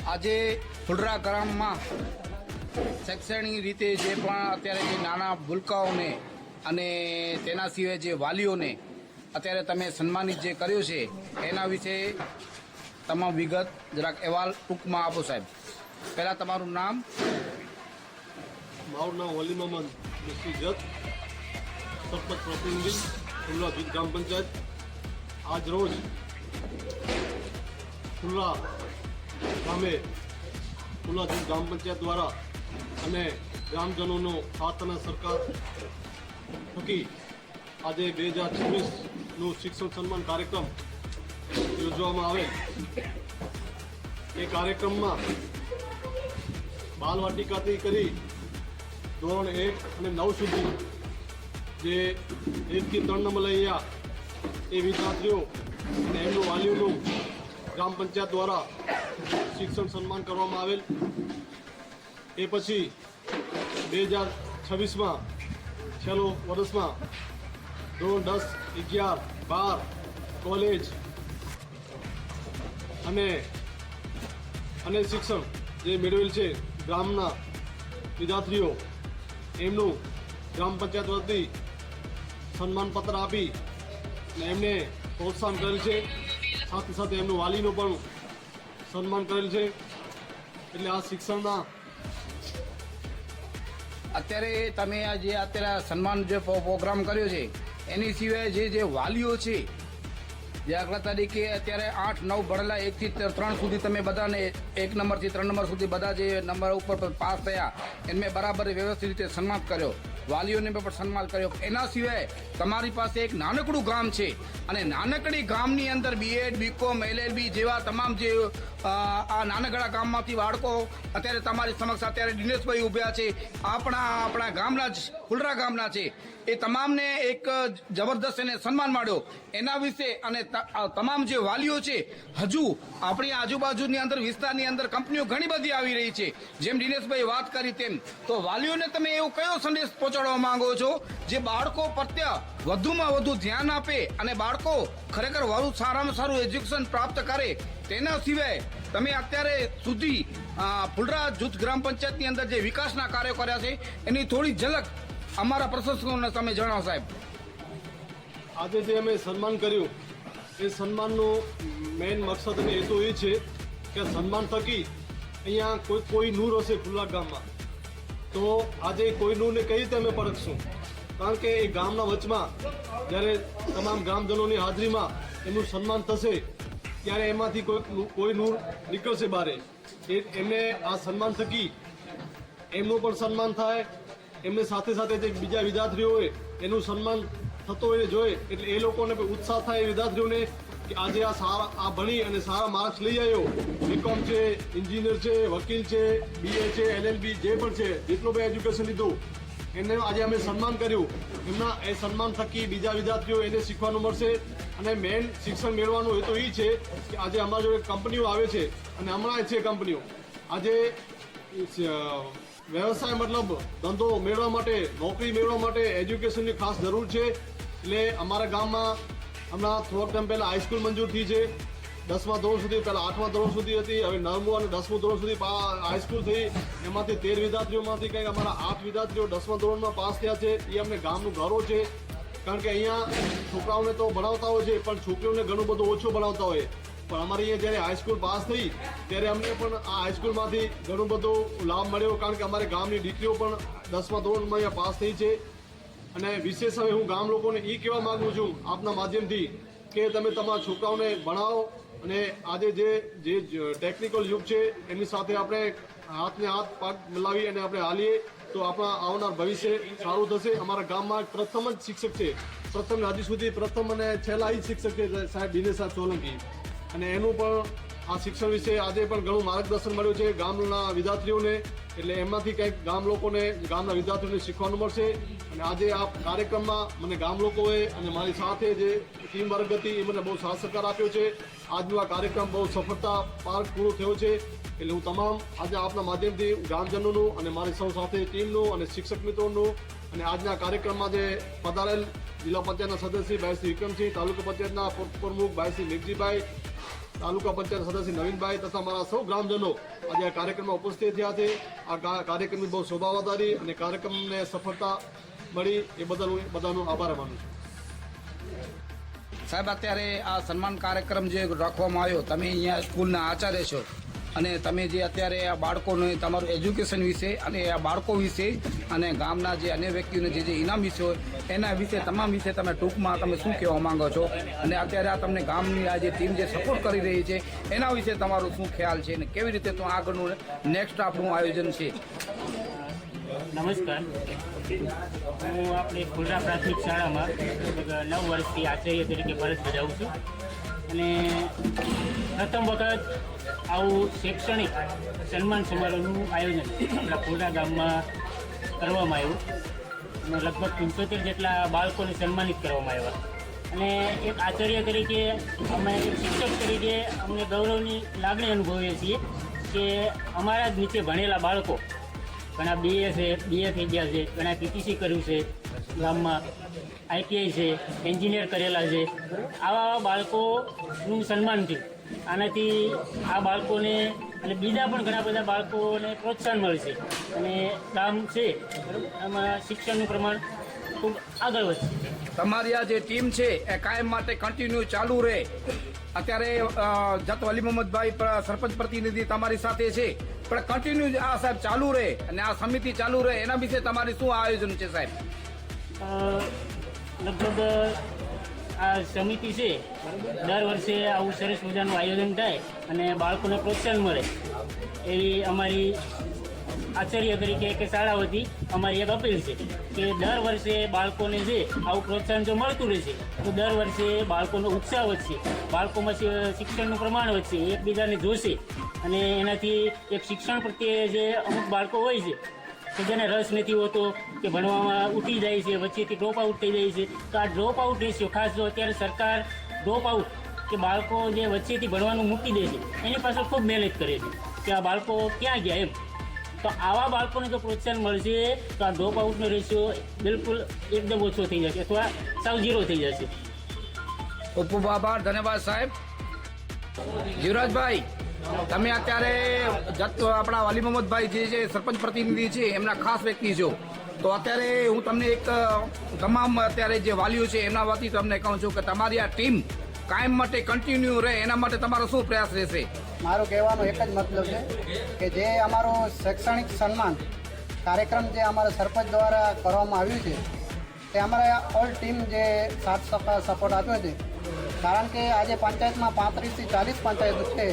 આજે ફુલરા ગામમાં શૈક્ષણિક રીતે જે પણ અત્યારે જે નાના ભૂલકાઓને અને તેના સિવાય જે વાલીઓને અત્યારે તમે સન્માનિત જે કર્યો છે એના વિશે તમામ વિગત જરાક અહેવાલ ટૂંકમાં આપો સાહેબ. પહેલાં તમારું નામ. મારું નામ વલી મોહમ્મદ મુસ્તી જત, સરપંચ પ્રતિનિધિ ફુલરા જૂથ ગ્રામ પંચાયત. આજ રોજ ફુલરા ગામે ફુલરા જૂથ ગ્રામ પંચાયત દ્વારા અને ગ્રામજનોનો સાથ અને સરકાર થકી આજે 2026નું શિક્ષણ સન્માન કાર્યક્રમ યોજવામાં આવેલ. એ કાર્યક્રમમાં બાલવાટિકાથી કરી ધોરણ 1 અને 9 સુધી જે 1 થી 3 નંબર લઈ આવ્યા એ વિદ્યાર્થીઓ અને એમનું વાલીઓનું ગ્રામ પંચાયત દ્વારા શિક્ષણ સન્માન કરવામાં આવેલ. એ પછી 2026માં છેલ્લો વર્ષમાં ધોરણ 10, 11, 12 કોલેજ અને શિક્ષણ જે મેળવેલ છે ગ્રામના વિદ્યાર્થીઓ એમનું ગ્રામ પંચાયત વતી સન્માનપત્ર આપી અને એમને પ્રોત્સાહન કરેલ છે. સાથે સાથે એમનું વાલીનું પણ સન્માન કરેલ છે. એટલે આ શિક્ષણના અત્યારે તમે આ જે અત્યારે સન્માન જે પ્રોગ્રામ કર્યો છે એની સિવાય જે વાલીઓ છે જે દાખલા તરીકે અત્યારે 8, 9 ભણેલા 1 થી 3 સુધી તમે બધાને 1 નંબરથી 3 નંબર સુધી બધા જે નંબર ઉપર પાસ થયા એમને બરાબર વ્યવસ્થિત રીતે સન્માન કર્યો, વાલીઓને પણ સન્માન કર્યો. એના સિવાય તમારી પાસે એક નાનકડું ગામ છે અને નાનકડી ગામની અંદર BEd, BCom, LLB જેવા તમામ જે આ નાનકડા ગામમાંથી બાળકો અત્યારે તમારી સમક્ષ અત્યારે દિનેશભાઈ ઉભ્યા છે, આપણા ગામના જ ફુલરા ગામના છે. એ તમામને એક જબરદસ્ત એને સન્માન મળ્યો. એના વિશે અને તમામ જે વાલીઓ છે, હજુ આપણી આજુબાજુની અંદર વિસ્તારની અંદર કંપનીઓ ઘણી બધી આવી રહી છે, જેમ દિનેશભાઈ વાત કરી તેમ, તો વાલીઓને તમે એવો કયો સંદેશ પહોંચાડવા માંગો છો જે બાળકો પ્રત્યે વધુમાં વધુ ધ્યાન આપે અને બાળકો ખરેખર વધુ સારામાં સારું એજ્યુકેશન પ્રાપ્ત કરે? તેના સિવાય તમે અત્યારે સુધી ફુલરા જૂથ ગ્રામ પંચાયતની અંદર જે વિકાસના કાર્યો કર્યા છે એની થોડી ઝલક અમારા પ્રશંસકોને તમે જણાવો સાહેબ. આજે જે અમે સન્માન કર્યું એ સન્માનનો મેઇન મકસદ અને હેતુ એ છે કે સન્માન થકી અહીંયા કોઈ નૂર હશે ફુલરા ગામમાં તો આજે કોઈ નૂરને કઈ રીતે અમે પરખશું? કારણ કે એ ગામના વચમાં જ્યારે તમામ ગ્રામજનોની હાજરીમાં એમનું સન્માન થશે ત્યારે એમાંથી કોઈ નૂર નીકળશે બહાર. એમને આ સન્માન થકી એમનું પણ સન્માન થાય, એમને સાથે સાથે જે બીજા વિદ્યાર્થીઓ હોય એનું સન્માન થતો હોય જોઈએ એટલે એ લોકોને પણ ઉત્સાહ થાય. એ વિદ્યાર્થીઓને કે આજે આ ભણી અને સારા માર્ક્સ લઈ આવ્યો, BCom છે, એન્જિનિયર છે, વકીલ છે, BA છે, LLB જે પણ છે, જેટલું બી એજ્યુકેશન લીધું એને આજે અમે સન્માન કર્યું. એમના એ સન્માન થકી બીજા વિદ્યાર્થીઓ એને શીખવાનું મળશે. અને મેઇન શિક્ષણ મેળવવાનું હેતુ એ છે કે આજે અમારા જોડે કંપનીઓ આવે છે અને હમણાં છે કંપનીઓ આજે વ્યવસાય મતલબ ધંધો મેળવવા માટે, નોકરી મેળવવા માટે એજ્યુકેશનની ખાસ જરૂર છે. એટલે અમારા ગામમાં હમણાં થોડોક ટાઈમ પહેલાં હાઈસ્કૂલ મંજૂર થઈ છે. 10મા ધોરણ સુધી, પહેલાં 8મા ધોરણ સુધી હતી, હવે 9મું અને 10મું ધોરણ સુધી હાઈસ્કૂલ થઈ. એમાંથી 13 વિદ્યાર્થીઓમાંથી કંઈક અમારા 8 વિદ્યાર્થીઓ 10મા ધોરણમાં પાસ થયા છે. એ અમને ગામનું ગૌરવ છે. કારણ કે અહીંયા છોકરાઓને તો ભણાવતા હોય છે પણ છોકરીઓને ઘણું બધું ઓછું ભણાવતા હોય. પણ અમારે અહીંયા જ્યારે હાઈસ્કૂલ પાસ થઈ ત્યારે અમને પણ આ હાઈસ્કૂલમાંથી ઘણું બધો લાભ મળ્યો. કારણ કે અમારે ગામની દીકરીઓ પણ 10મા ધોરણમાં અહીંયા પાસ થઈ છે. અને વિશેષ હવે હું ગામ લોકોને એ કહેવા માગું છું આપના માધ્યમથી કે તમે તમારા છોકરાઓને ભણાવો અને આજે જે ટેકનિકલ યુગ છે એની સાથે આપણે હાથને હાથ પગ મિલાવી અને આપણે હાલીએ તો આપણા આવનાર ભવિષ્ય સારું થશે. અમારા ગામમાં પ્રથમ જ શિક્ષક છે, પ્રથમ હજી સુધી પ્રથમ અને છેલ્લા જ શિક્ષક છે સાહેબ દિનેશ સોલંકી. અને એનું પણ આ શિક્ષણ વિશે આજે પણ ઘણું માર્ગદર્શન મળ્યું છે ગામના વિદ્યાર્થીઓને. એટલે એમાંથી કંઈક ગામ લોકોને, ગામના વિદ્યાર્થીઓને શીખવાનું મળશે. અને આજે આ કાર્યક્રમમાં મને ગામ લોકોએ અને મારી સાથે જે ટીમ વર્ક હતી એ મને બહુ સાથ સહકાર આપ્યો છે. આજનો આ કાર્યક્રમ બહુ સફળતા પાર પૂરો થયો છે. એટલે હું તમામ આજે આપના માધ્યમથી ગ્રામજનોનું અને મારી સૌ સાથે ટીમનું અને શિક્ષક મિત્રોનું અને આજના કાર્યક્રમમાં જે પધારેલ જિલ્લા પંચાયતના સદસ્ય ભાઈ શ્રી વિક્રમસિંહ, તાલુકા પંચાયતના પ્રમુખ ભાઈ શ્રી મેઘજીભાઈ, તાલુકા પંચાયત સદસ્ય નવીનભાઈ તથા મારા સૌ ગ્રામજનો આજે આ કાર્યક્રમમાં ઉપસ્થિત થયા છે. આ કાર્યક્રમની બહુ શોભાવદારી અને કાર્યક્રમને સફળતા મળી એ બદલ હું બધાનો આભાર માનું છું. સાહેબ, અત્યારે આ સન્માન કાર્યક્રમ જે રાખવામાં આવ્યો, તમે અહીંયા સ્કૂલના આચાર્ય છો અને તમે જે અત્યારે આ બાળકોને તમારું એજ્યુકેશન વિશે અને આ બાળકો વિશે અને ગામના જે અન્ય વ્યક્તિઓને જે ઇનામ વિશે હોય એના વિશે તમામ વિશે તમે ટૂંકમાં તમે શું કહેવા માંગો છો અને અત્યારે આ તમને ગામની આ જે ટીમ જે સપોર્ટ કરી રહી છે એના વિશે તમારો શું ખ્યાલ છે અને કેવી રીતે તો આગળનું નેક્સ્ટ આપણું આયોજન છે? નમસ્કાર, હું આપણી ખુલ્લા પ્રાથમિક શાળામાં 9 વર્ષથી આચાર્ય તરીકે ફરજ બજાવું છું અને પ્રથમ વખત આવું શૈક્ષણિક સન્માન સમારોહનું આયોજન આપણા ખુલ્લા ગામમાં કરવામાં આવ્યું અને લગભગ 75 જેટલા બાળકોને સન્માનિત કરવામાં આવ્યા અને એક આચાર્ય તરીકે અમે એક શિક્ષક તરીકે અમને ગૌરવની લાગણી અનુભવીએ છીએ કે અમારા જ નીચે ભણેલા બાળકો ઘણા BA થઈ ગયા છે, ઘણા PTC કર્યું છે ગામમાં, ITI છે, એન્જિનિયર કરેલા છે. આવા બાળકોનું સન્માન થયું. આનાથી આ બાળકોને અને બીજા પણ ઘણા બધા બાળકોને પ્રોત્સાહન મળશે અને ગામ છે એમાં શિક્ષણનું પ્રમાણ ખૂબ આગળ વધશે. તમારી આ જે ટીમ છે એ કાયમ માટે કન્ટિન્યુ ચાલુ રહે. અત્યારે જત વલી મોહમ્મદભાઈ સરપંચ પ્રતિનિધિ તમારી સાથે છે, પણ કન્ટિન્યુ આ સાહેબ ચાલુ રહે અને આ સમિતિ ચાલુ રહે એના વિશે તમારી શું આયોજન છે સાહેબ? લગભગ આ સમિતિ છે દર વર્ષે આવું સરસ મજાનું આયોજન થાય અને બાળકોને પ્રોત્સાહન મળે એવી અમારી આચાર્ય તરીકે કે શાળા વતી અમારી એક અપીલ છે કે દર વર્ષે બાળકોને છે આવું પ્રોત્સાહન જો મળતું રહેશે તો દર વર્ષે બાળકોનો ઉત્સાહ વધશે, બાળકોમાં શિક્ષણનું પ્રમાણ વધશે, એકબીજાને જોશે અને એનાથી એક શિક્ષણ પ્રત્યે જે અમુક બાળકો હોય છે કે જેને રસ નથી હોતો કે ભણવામાં ઉઠી જાય છે, વચ્ચેથી ડ્રોપ આઉટ થઈ જાય છે, તો આ ડ્રોપ આઉટ રેશિયો ખાસ જો અત્યારે સરકાર ડ્રોપ આઉટ કે બાળકો જે વચ્ચેથી ભણવાનું મૂકી દે છે એની પાછળ ખૂબ મહેનત કરે છે કે આ બાળકો ક્યાં ગયા એમ. તો આવા બાળકોને જો પ્રોત્સાહન મળશે તો આ ડ્રોપ આઉટનો રેશિયો બિલકુલ એકદમ ઓછો થઈ જશે અથવા સાવ 0 થઈ જશે. ખૂબ ખૂબ આભાર, ધન્યવાદ સાહેબ. જીવરાજભાઈ, તમે અત્યારે આપણા વલી મોહમ્મદભાઈ જે છે સરપંચ પ્રતિનિધિ છે એમના ખાસ વ્યક્તિ છો, તો અત્યારે હું તમને એક તમામ અત્યારે જે વાલીઓ છે એમના વતી તમને કહું છું કે તમારી આ ટીમ કાયમ માટે કન્ટિન્યુ રહે એના માટે તમારો શું પ્રયાસ રહેશે? મારો કહેવાનો એક જ મતલબ છે કે જે અમારો શૈક્ષણિક સન્માન કાર્યક્રમ જે અમારા સરપંચ દ્વારા કરવામાં આવ્યું છે તે અમારા ઓલ ટીમ જે સાથ સપોર્ટ આપ્યો છે. કારણ કે આજે પંચાયતમાં 35 થી 40 પંચાયત છે,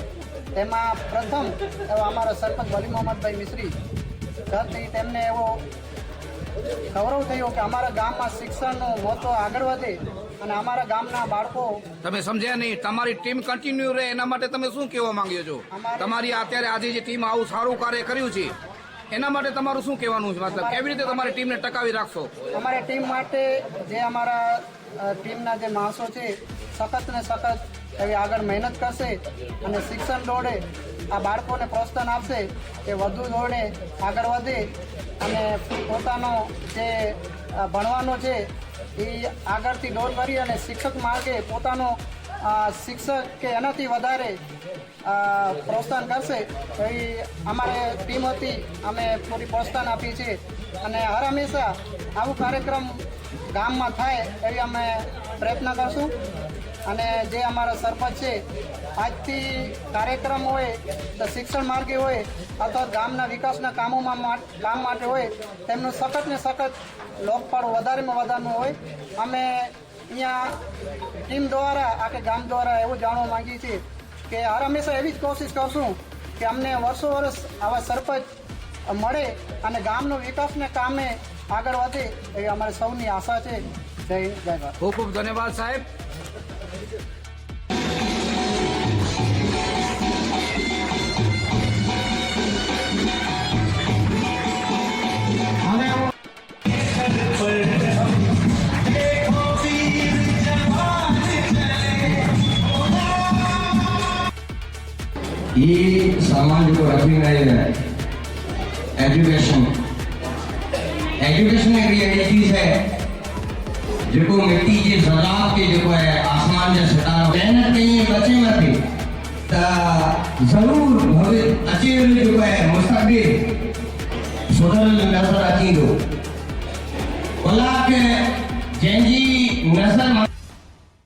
તેમાં પ્રથમ એવો અમારા સરપંચ વલી મોહમ્મદભાઈ મિસ્ત્રી ત્યારથી તેમને એવો ગૌરવ થયો કે અમારા ગામમાં શિક્ષણનું મહત્વ આગળ વધે અને અમારા ગામના બાળકો. તમે સમજ્યા નહીં, તમારી ટીમ કન્ટિન્યુ રહે એના માટે તમે શું કહેવા માંગ્યો છો? તમારી અત્યારે આજે જે ટીમ આવું સારું કાર્ય કર્યું છે એના માટે તમારું શું કહેવાનું છે? મતલબ કેવી રીતે તમારી ટીમને ટકાવી રાખશો? અમારી ટીમ માટે જે અમારા ટીમના જે માણસો છે સખત ને સખત એવી આગળ મહેનત કરશે અને શિક્ષણ દોડે આ બાળકોને પ્રોત્સાહન આપશે કે વધુ દોડે, આગળ વધે અને પોતાનો જે ભણવાનો છે એ આગળથી દોડ કરી અને શિક્ષક માર્ગે પોતાનો શિક્ષક કે એનાથી વધારે પ્રોત્સાહન કરશે એવી અમારે ટીમ હતી. અમે પૂરી પ્રોત્સાહન આપી છે અને હર હંમેશા આવું કાર્યક્રમ ગામમાં થાય એવી અમે પ્રયત્ન કરશું. અને જે અમારા સરપંચ છે આજથી કાર્યક્રમ હોય તો શિક્ષણ માર્ગે હોય અથવા ગામના વિકાસના કામોમાં કામ માટે હોય તેમનું સખત ને સખત લોકપાળું વધારેમાં વધારનું હોય. અમે અહીંયા ટીમ દ્વારા આખે ગામ દ્વારા એવું જાણવા માંગીએ છીએ કે હર હંમેશા એવી જ કોશિશ કરશું કે અમને વર્ષો વર્ષ આવા સરપંચ મળે અને ગામનો વિકાસના કામે આગળ વધે એવી અમારી સૌની આશા છે. જય હિન્દ, જય ભારત. ખૂબ ખૂબ ધન્યવાદ સાહેબ. ये समाज को रिकॉग्नाइज है एजुकेशन एक रियलिटीज है जो मिट्टी के ज़रात के जो है आसमान जो सितारा मेहनत कहीं बचे में थी जरूर